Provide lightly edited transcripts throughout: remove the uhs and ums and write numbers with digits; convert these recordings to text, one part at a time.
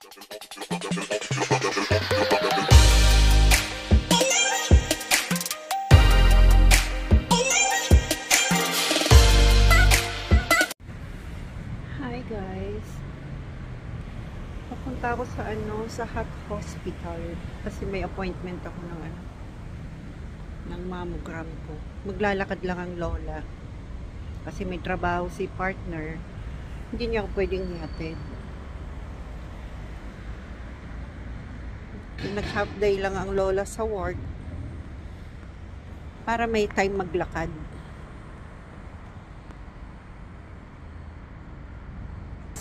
Hi guys. Papunta ako sa Heart Hospital kasi may appointment ako ng mammogram ko. Maglalakad lang ang lola kasi may trabaho si partner. Hindi niya ako pwedeng ihatid. Nag-half day lang ang lola sa work para may time maglakad.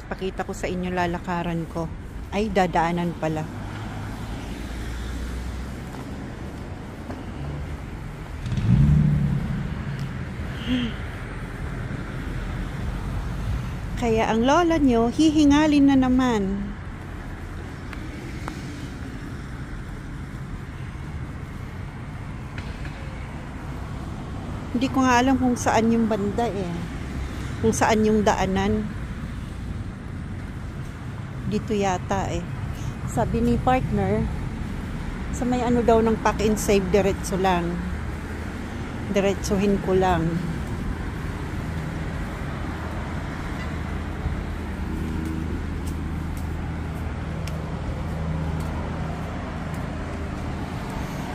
Pakita ko sa inyo lalakaran ko. Ay, dadaanan pala. Kaya ang lola nyo, hihingalin na naman. Hindi ko nga alam kung saan yung banda eh. Kung saan yung daanan. Dito yata eh. Sabi ni partner, sa may ano daw ng pack and save, diretso lang. Diretsuhin ko lang.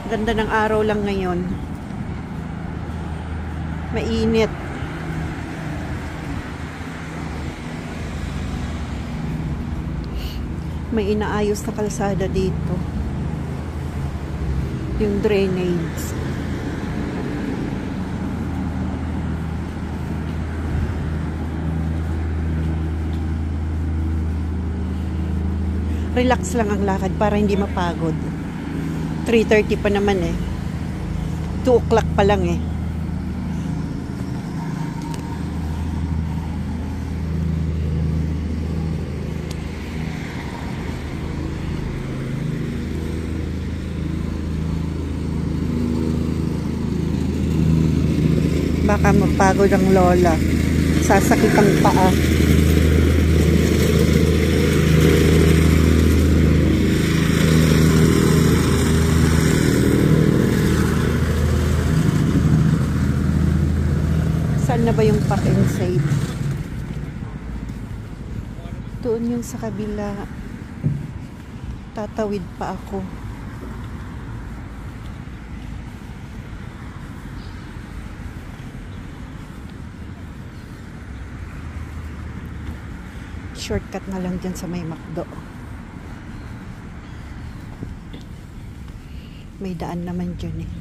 Ganda ng araw lang ngayon. Mainit. May inaayos na kalsada dito. Yung drainage. Relax lang ang lakad para hindi mapagod. 3:30 pa naman eh. 2 o'clock pa lang eh. Baka mapagod ang lola. Sasakit ang paa. Saan na ba yung pack and save? Doon yung sa kabila. Tatawid pa ako. Shortcut na lang dyan sa may McDo. May daan naman dyan eh.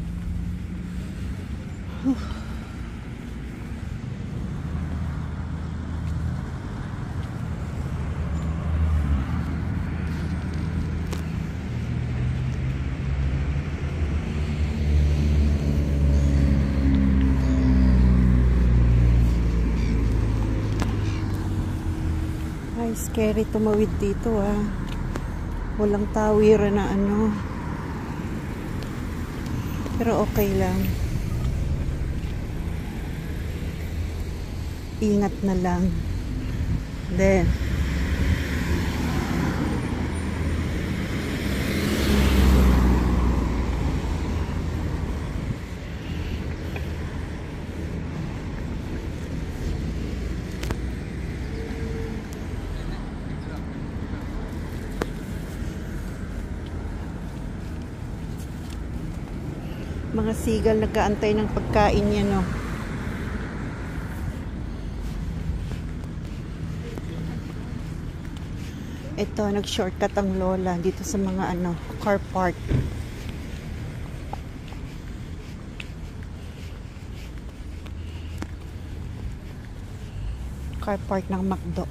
Ay, scary tumawid dito ah. Walang tawiran na ano. Pero okay lang. Ingat na lang. Then mga sigal nag-aantay ng pagkain niya, no? Ito, nag-shortcut ang lola dito sa mga ano, car park. Car park ng McDo.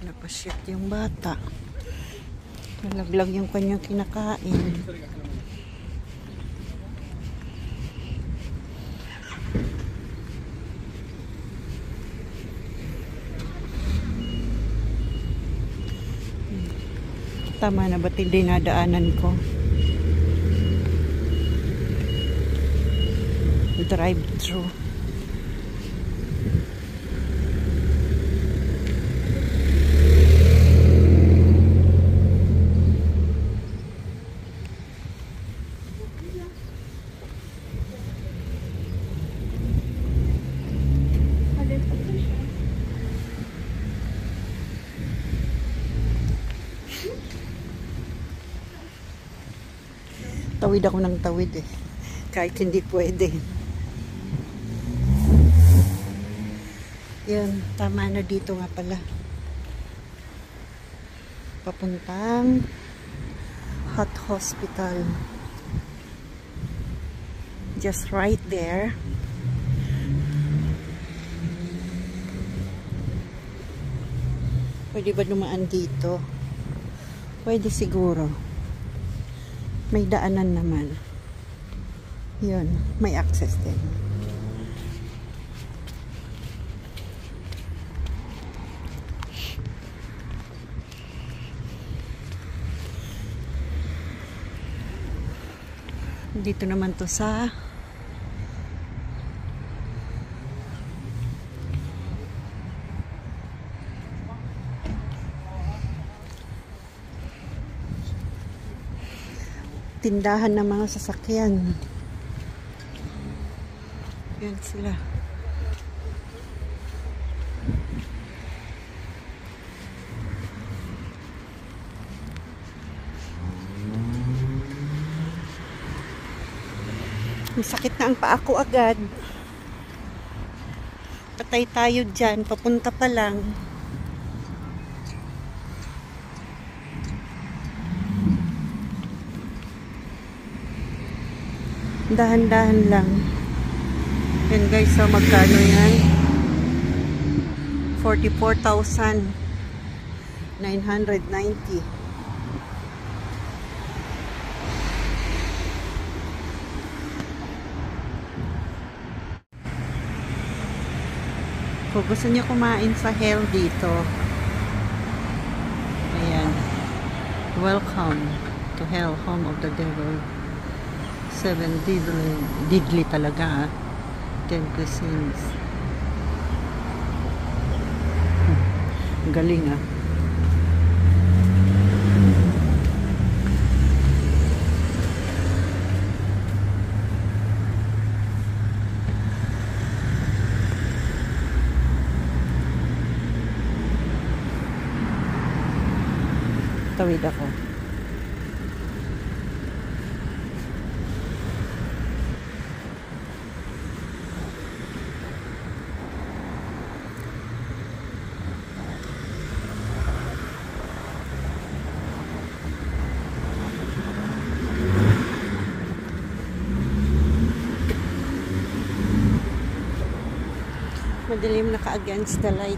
Napasyat yung bata. Nalaglag yung kanyang kinakain. Tama na ba't hindi nadaanan ko? Drive-thru. Tawid ako ng tawid eh. Kahit hindi pwede. Yan, tama na dito nga pala. Papuntang Hot Hospital. Just right there. Pwede ba dumaan dito? Pwede siguro. May daanan naman. Yun, may access din. Dito naman to sa tindahan ng mga sasakyan. Yan sila. Masakit na ang paa ko agad. Patay tayo dyan. Papunta pa lang. Dahan-dahan lang. Yan guys, so magkano yan? 44,990. Kung gusto niyo kumain sa Hell dito, ayan, welcome to Hell, home of the devil. 7 deadly talaga, 10 cuisines. Galing ah. Tawid ako. Madilim, naka-against the light.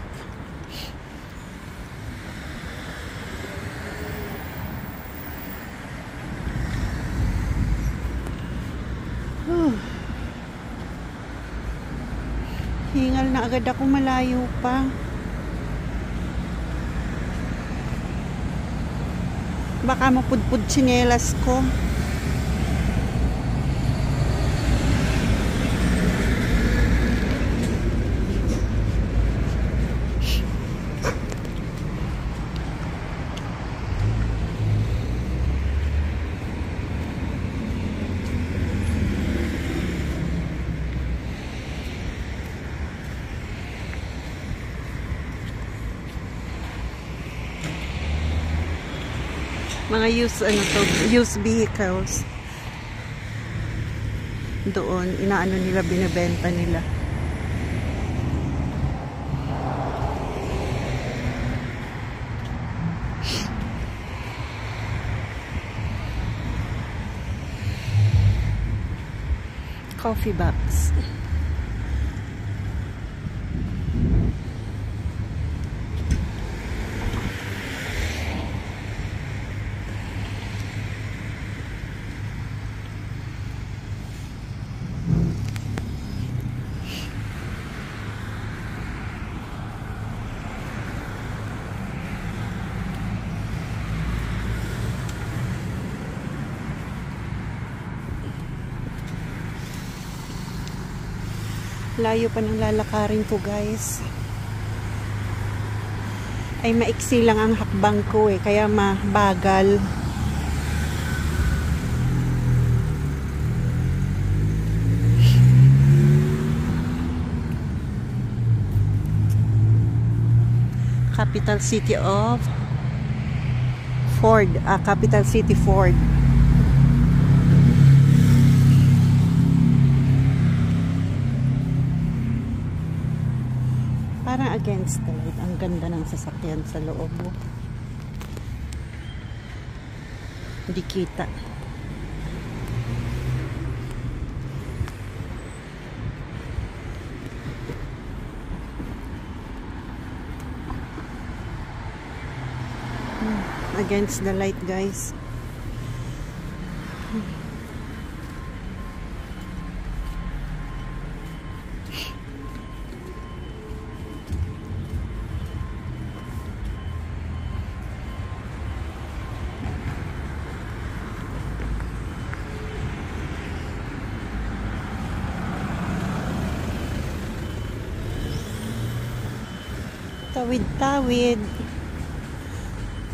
Hingal na agad ako, malayo pa. Baka mapudpud tsinelas ko. Mga used vehicles. Doon, inaano nila, binibenta nila. Coffee box. Layo pa ng lalakarin ko, guys. Ay maiksi lang ang hakbang ko eh, kaya mabagal. Capital City of Ford, Capital City Ford. Parang against the light. Ang ganda ng sasakyan sa loob. Hindi kita. Against the light, guys. Tawid-tawid.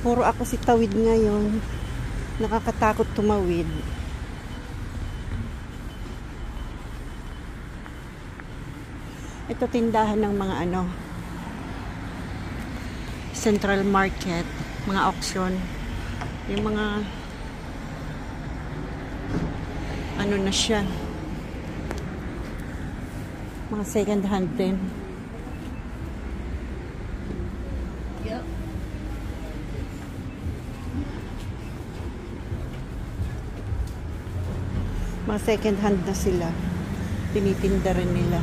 Puro ako si tawid ngayon. Nakakatakot tumawid. Ito tindahan ng mga Central Market, mga auction. Yung mga na siya. Mga second hand din. Mga second hand na sila. Tinitinda rin nila.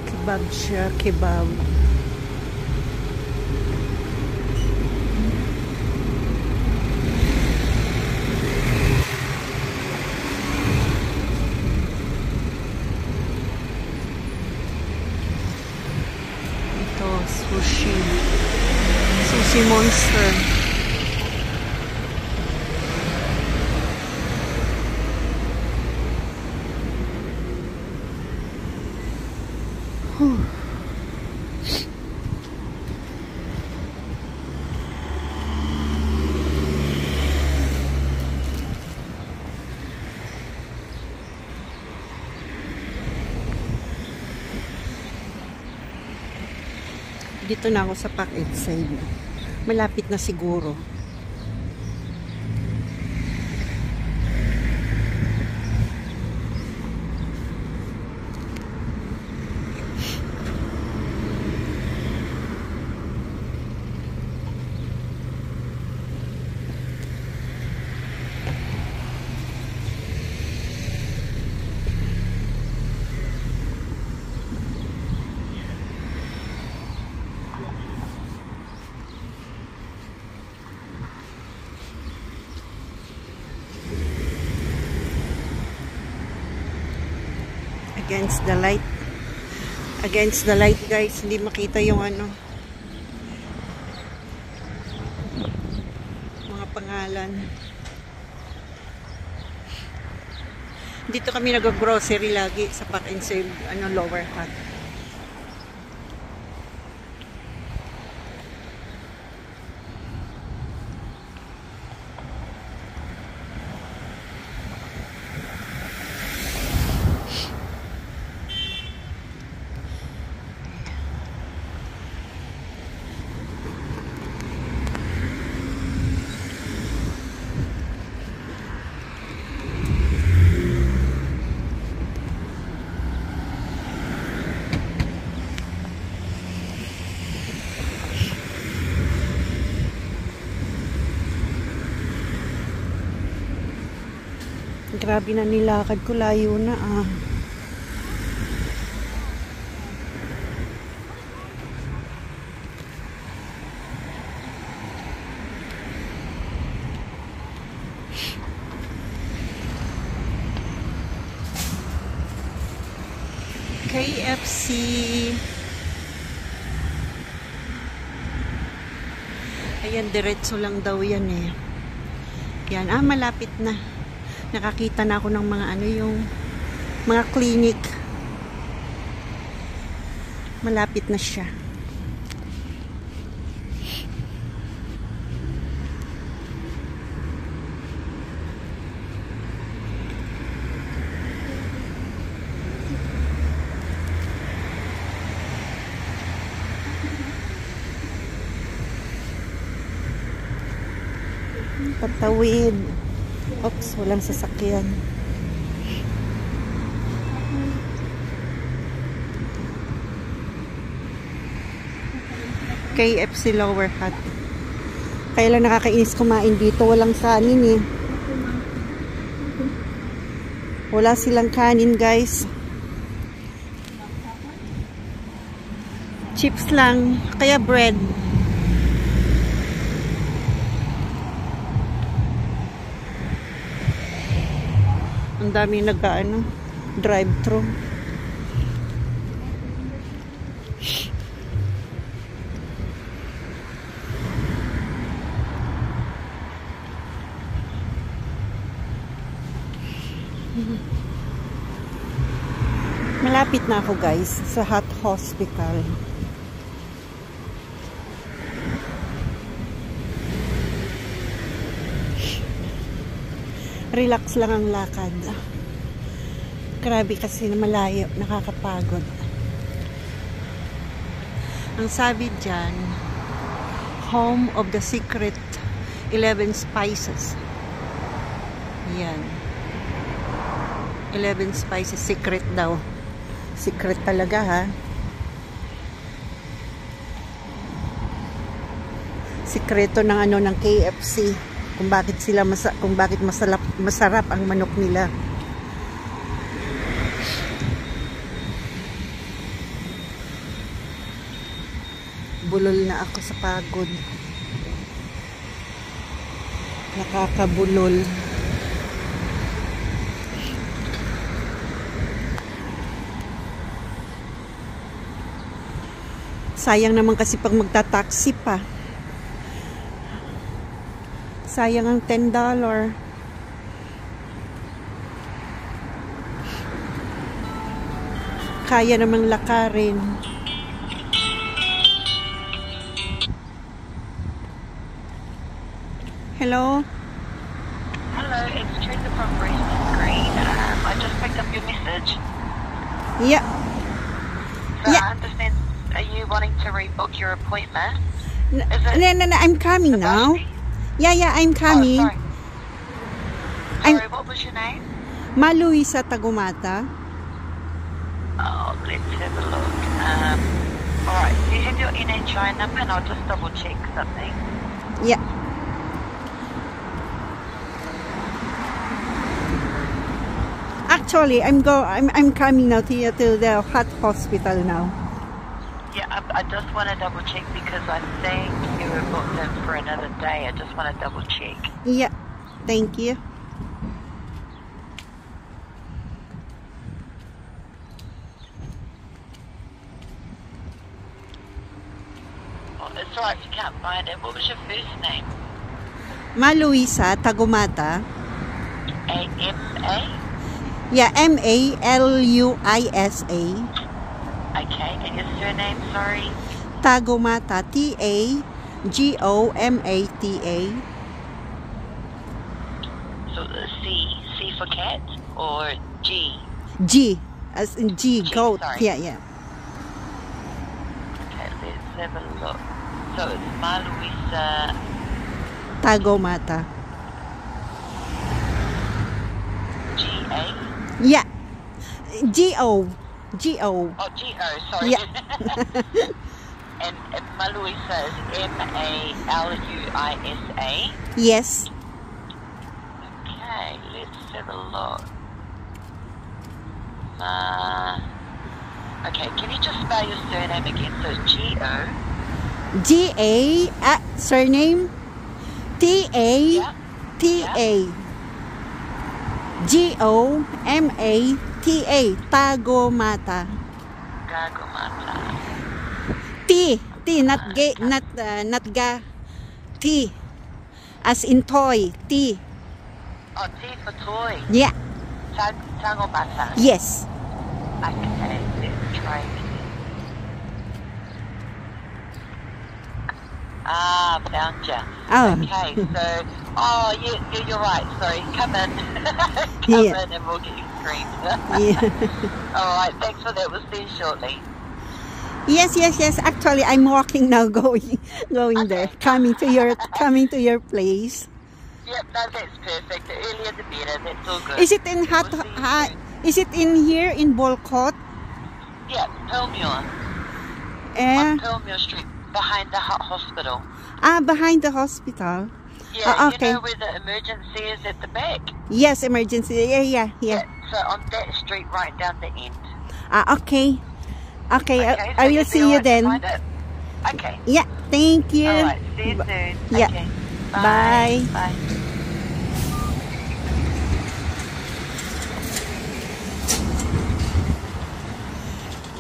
Kebab siya, kebab. Sushi Monster. Dito na ako sa Park Inside. Malapit na siguro. Against the light. Against the light, guys. Hindi makita yung mga pangalan. Dito kami nag-grocery lagi sa Pack and Save, Lower Hutt. Grabe na nilakad ko, layo na KFC. Ayan, diretso lang daw yan eh. Yan, malapit na. Nakakita na ako ng mga yung mga clinic. Malapit na siya. Patawid. Oops, walang sasakyan. KFC Lower Hut. Kaya lang nakakainis kumain dito. Walang kanin eh. Wala silang kanin, guys. Chips lang. Kaya bread. Ang dami drive-thru. Malapit na ako, guys, sa Hut Hospital. Relax lang ang lakad. Grabe kasi na malayo, nakakapagod. Ang sabi dyan, home of the secret 11 spices. Yan. 11 spices, secret daw. Secret talaga, ha? Sikreto ng ng KFC. Kung bakit masarap ang manok nila. Bulol na ako sa pagod. Nakakabulol. Sayang naman kasi pag magta-taxi pa. Sayang ang $10. Kaya namang lakarin. Hello? Hello, it's Teresa from Brisbane Green. I just picked up your message. Yeah. So I understand, are you wanting to rebook your appointment? No, I'm coming now. Yeah, I'm coming. Oh, sorry, what was your name? Maluisa Tagumata. Oh, let's have a look. Alright, do you have your NHI number and I'll just double check something? Yeah. Actually, I'm coming now to the Hut Hospital now. Yeah, I just want to double check because I think you were booked in for another day. I just want to double check. Yeah, thank you. Oh, it's alright if you can't find it. What was your first name? Maluisa Tagumata. A-M-A? Yeah, M-A-L-U-I-S-A. Okay, and your surname, sorry? Tagumata, T-A-G-O-M-A-T-A. So C for cat or G? G, as in G, goat. Sorry. Yeah. Okay, let's have a look. So it's Maluisa Tagumata. G-A? Yeah, G-O. G-O. Oh, G-O, sorry. Yeah. and Maluisa is M-A-L-U-I-S-A? Yes. Okay, let's have a look. Okay, can you just spell your surname again? So G-O? G-A, surname? T-A-T-A. G-O-M-A-T-A. Tagumata. Gagumata. T, not gay, not ga. T, as in toy. T. Oh, T for toy. Yeah. Tangomata. Yes. Okay, let's try it. Found ya. Oh. Okay, so, you're right. Sorry, come in. Yeah. In and we'll get you screened. Yeah. All right, thanks for that. We'll see you shortly. Yes. Actually, I'm walking now, going there, coming to your place. Yep, no, that's perfect. The earlier the better. That's all good. Is it in We'll see you soon. Is it in here in Bolcott? Yeah, Pelmure. Eh? On Pelmure Street, behind the hospital. Behind the hospital. Yeah, Okay. you know where the emergency is at the back? Yes, emergency. Yeah. So on that street right down the end. Okay. Okay, Okay, I will you'll be see you alright to then. find it? Okay. Yeah, thank you. Alright, see you soon. Yeah. Okay. Bye. Bye.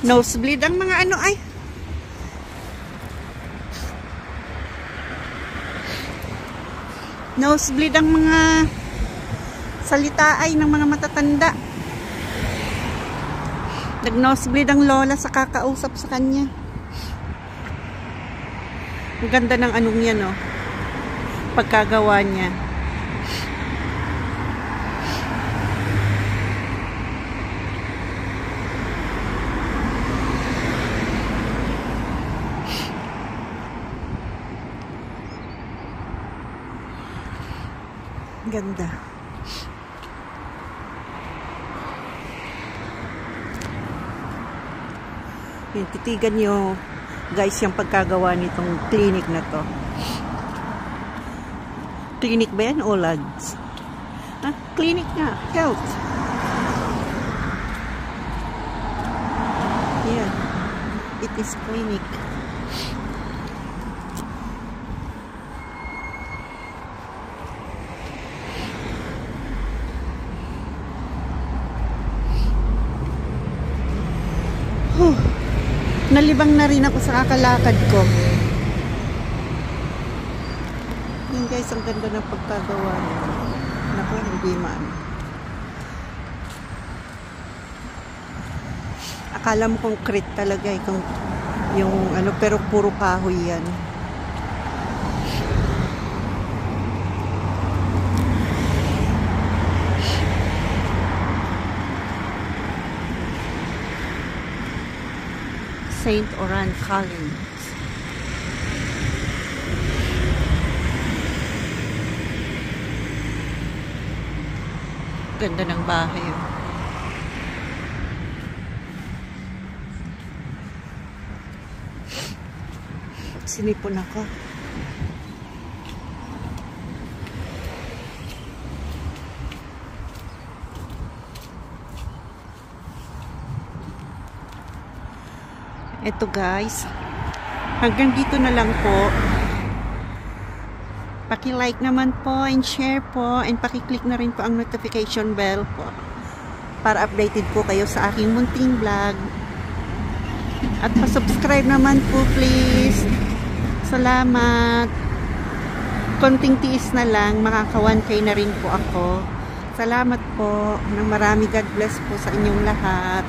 Nosebleed ang mga ano ay. Nosebleed ang mga salita ay ng mga matatanda. Nag-nosebleed ang lola sa kakausap sa kanya. Ang ganda ng anong yan, no? Pagkagawa niya. Ganda. Yung titigan nyo guys yung pagkagawa nitong clinic na to. Clinic ba yan o lads? Clinic nga. Health. Yeah. It is clinic. Nalibang na rin ako sa kakalakad ko. Yun guys, ang ganda ng pagkagawa nito. Naku, hindi man. Akala mo concrete talaga eh, yung ano, pero puro kahoy yan. St. Oran Collins. Ganda ng bahay. Oh. Sinipon ako. Eto guys, hanggang dito na lang po. Paki-like naman po and share po and paki-click na rin po ang notification bell po para updated po kayo sa aking munting vlog. At pa-subscribe naman po please. Salamat. Konting tiis na lang, makaka 1K na rin po ako. Salamat po ng marami. God bless po sa inyong lahat.